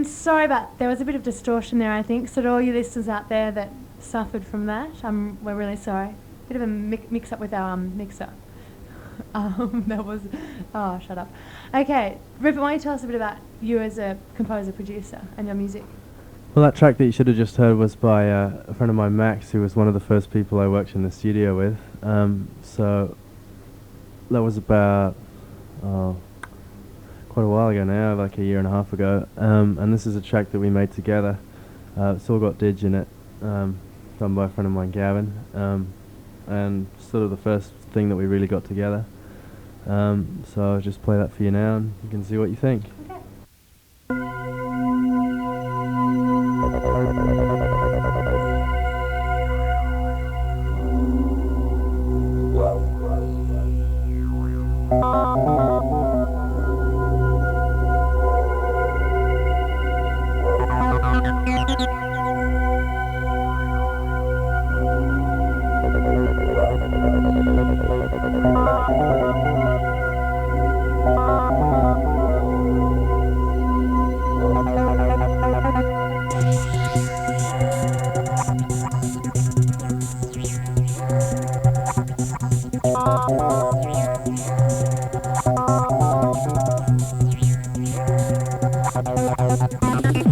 Sorry, but there was a bit of distortion there, I think. So to all you listeners out there that suffered from that, we're really sorry. Bit of a mix-up with our mixer. That was... Oh, shut up. Okay, Rupert, why don't you tell us a bit about you as a composer-producer and your music? Well, that track that you should have just heard was by a friend of mine, Max, who was one of the first people I worked in the studio with. So that was about quite a while ago now, like a year and a half ago. And this is a track that we made together. It's all got Didge in it, done by a friend of mine, Gavin. And sort of the first thing that we really got together. So I'll just play that for you now and you can see what you think. Okay.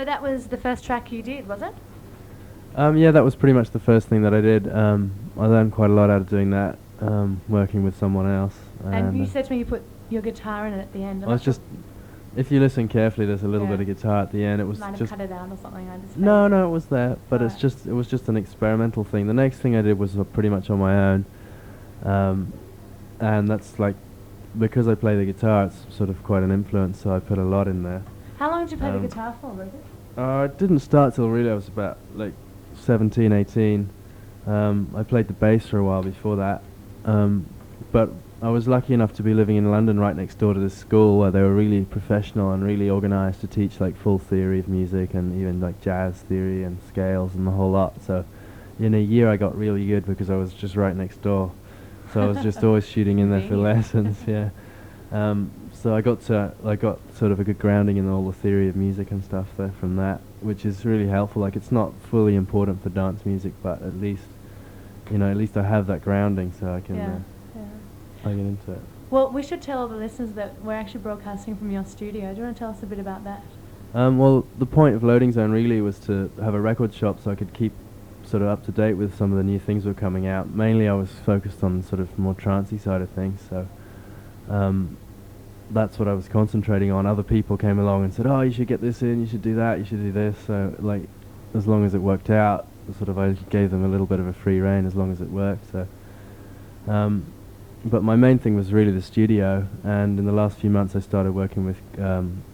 that was the first track you did, was it? Yeah, that was pretty much the first thing that I did. I learned quite a lot out of doing that, working with someone else. And you said to me you put your guitar in it at the end. Well, it's just, if you listen carefully, there's a little Yeah. bit of guitar at the end. It was Might have just cut it out or something. I just no, faded no, it was there, but Alright. it was just an experimental thing. The next thing I did was pretty much on my own, and that's like, because I play the guitar, it's sort of quite an influence. So I put a lot in there. How long did you play the guitar for, Rupert? I didn't start till really I was about like 17, 18. I played the bass for a while before that, but I was lucky enough to be living in London right next door to this school where they were really professional and really organised to teach like full theory of music and even like jazz theory and scales and the whole lot. So in a year I got really good because I was just right next door. So I was just always shooting in there for lessons, yeah. So I got sort of a good grounding in all the theory of music and stuff there from that, which is really helpful. Like, it's not fully important for dance music, but at least I have that grounding, so I can I get into it. Well, we should tell all the listeners that we're actually broadcasting from your studio. Do you want to tell us a bit about that? Well, the point of Loading Zone really was to have a record shop so I could keep sort of up to date with some of the new things that were coming out. Mainly I was focused on sort of more trancey side of things, so that's what I was concentrating on. Other people came along and said, oh, you should get this in, you should do that, you should do this. So like, as long as it worked out, sort of I gave them a little bit of a free rein as long as it worked. So, but my main thing was really the studio, and in the last few months I started working with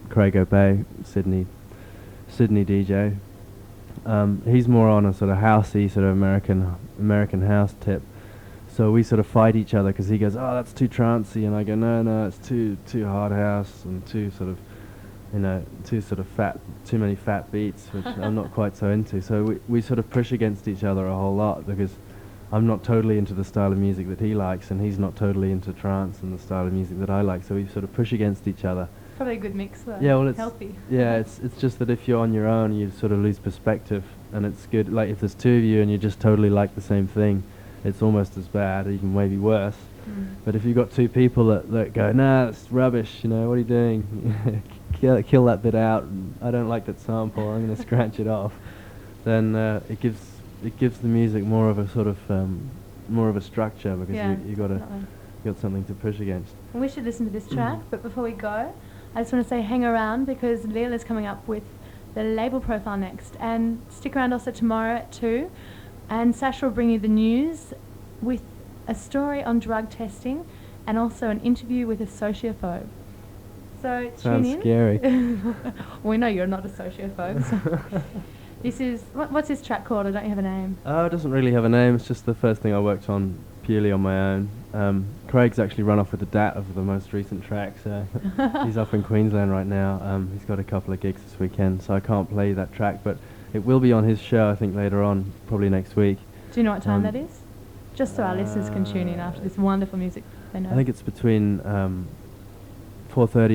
Craig Obey, Sydney DJ. He's more on a sort of housey, sort of American house tip. So we sort of fight each other because he goes, oh, that's too trancey, and I go, no, it's too hard house and too many fat beats, which I'm not quite so into. So we sort of push against each other a whole lot because I'm not totally into the style of music that he likes, and he's not totally into trance and the style of music that I like. So we sort of push against each other. Probably a good mix, though. Yeah, well, it's healthy. Yeah, it's just that if you're on your own, you sort of lose perspective, and it's good. Like if there's two of you and you just totally like the same thing, it's almost as bad, even maybe worse. But if you've got two people that go, nah, that's rubbish, what are you doing? kill that bit out. I don't like that sample. I'm going to scratch it off. Then it gives the music more of a sort of more of a structure because you got something to push against. And we should listen to this track, but before we go, I just want to say hang around because Leela's coming up with the label profile next, and stick around also tomorrow at 2. And Sasha will bring you the news with a story on drug testing and also an interview with a sociophobe. So tune in. Sounds scary. We know you're not a sociophobe. So this is, what's this track called? I don't have a name. Oh, it doesn't really have a name. It's just the first thing I worked on purely on my own. Craig's actually run off with the DAT of the most recent track, so he's up in Queensland right now. He's got a couple of gigs this weekend, so I can't play that track, but it will be on his show, I think, later on, probably next week. Do you know what time that is? Just so our listeners can tune in after this wonderful music they know. I think it's between 4:30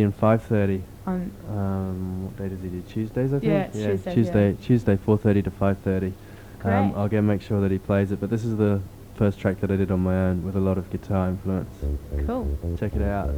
and 5:30. On what day does he do? Tuesdays, I think? Yeah, it's Tuesdays, Tuesday 4:30 to 5:30. Great. I'll make sure that he plays it, but this is the first track that I did on my own with a lot of guitar influence. Cool. Check it out.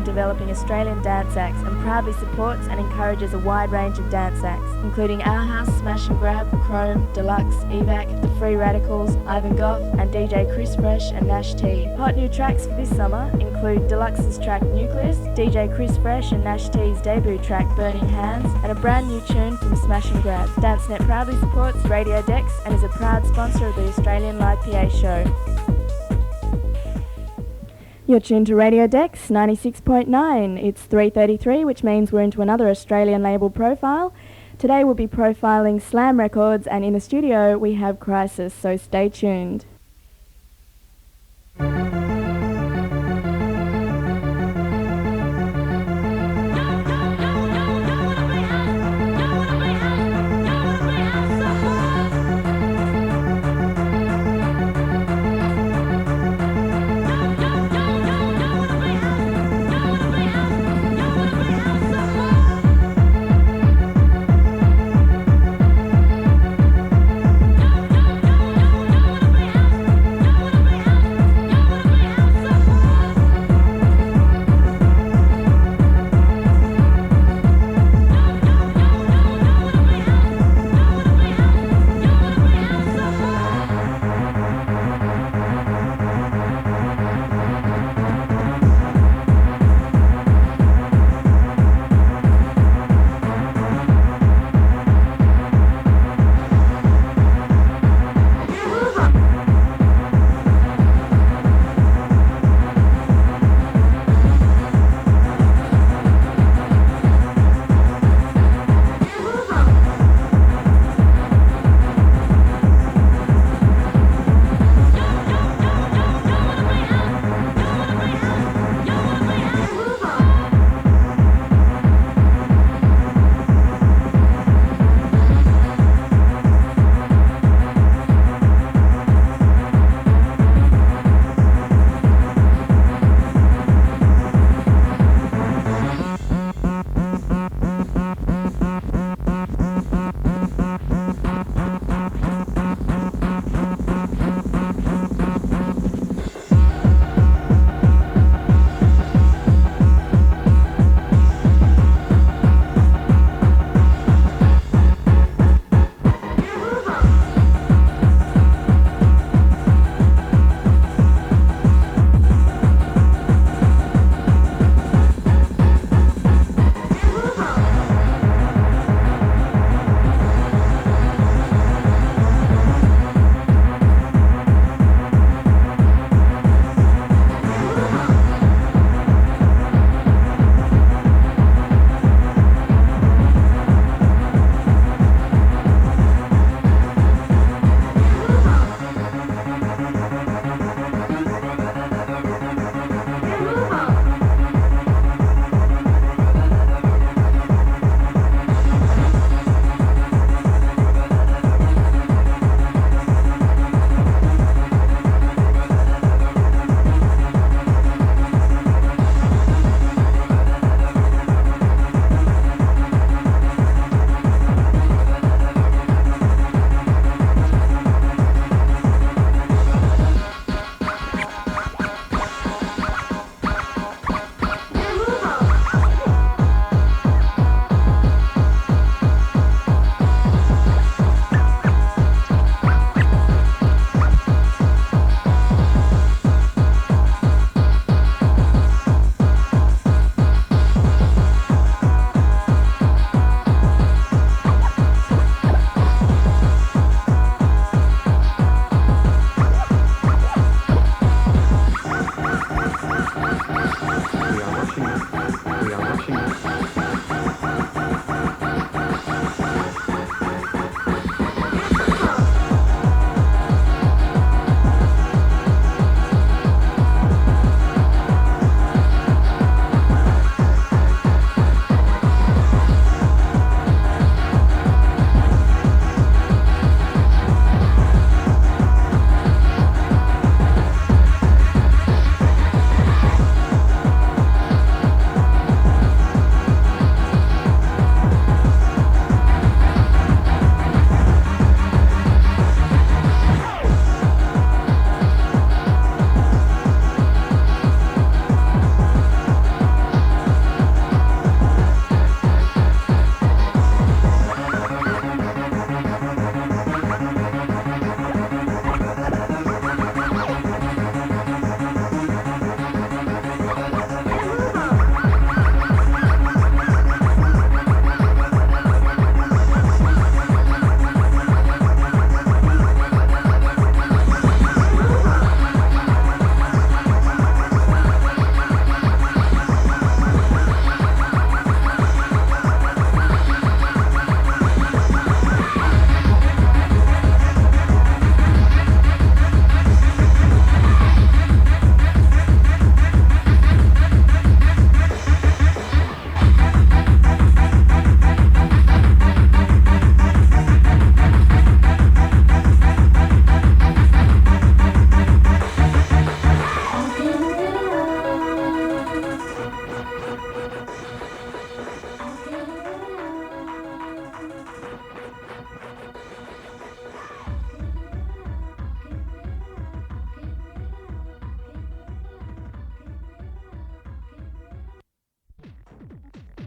in developing Australian dance acts and proudly supports and encourages a wide range of dance acts, including Our House, Smash and Grab, Chrome, Deluxe, Evac, The Free Radicals, Ivan Goff, and DJ Chris Fresh and Nash T. Hot new tracks for this summer include Deluxe's track Nucleus, DJ Chris Fresh and Nash T's debut track Burning Hands, and a brand new tune from Smash and Grab. DanceNet proudly supports Radio DEX and is a proud sponsor of the Australian Live PA show. You're tuned to Radio DEX 96.9. It's 3:33, which means we're into another Australian label profile. Today we'll be profiling Slam Records, and in the studio we have Crisis, so stay tuned.